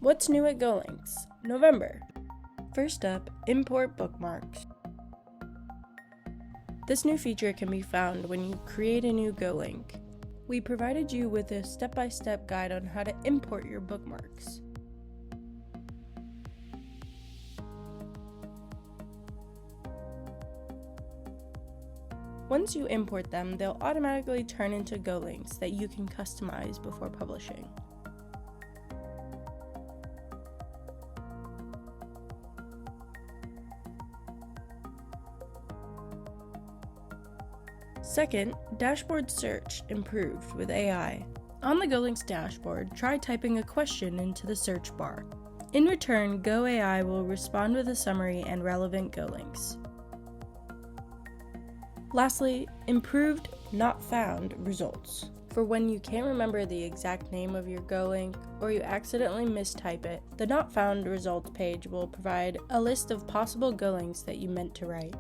What's new at GoLinks? November. First up, import bookmarks. This new feature can be found when you create a new GoLink. We provided you with a step-by-step guide on how to import your bookmarks. Once you import them, they'll automatically turn into GoLinks that you can customize before publishing. Second, dashboard search improved with AI. On the GoLinks dashboard, try typing a question into the search bar. In return, GoAI will respond with a summary and relevant GoLinks. Lastly, improved not found results. For when you can't remember the exact name of your GoLink or you accidentally mistype it, the not found results page will provide a list of possible GoLinks that you meant to write.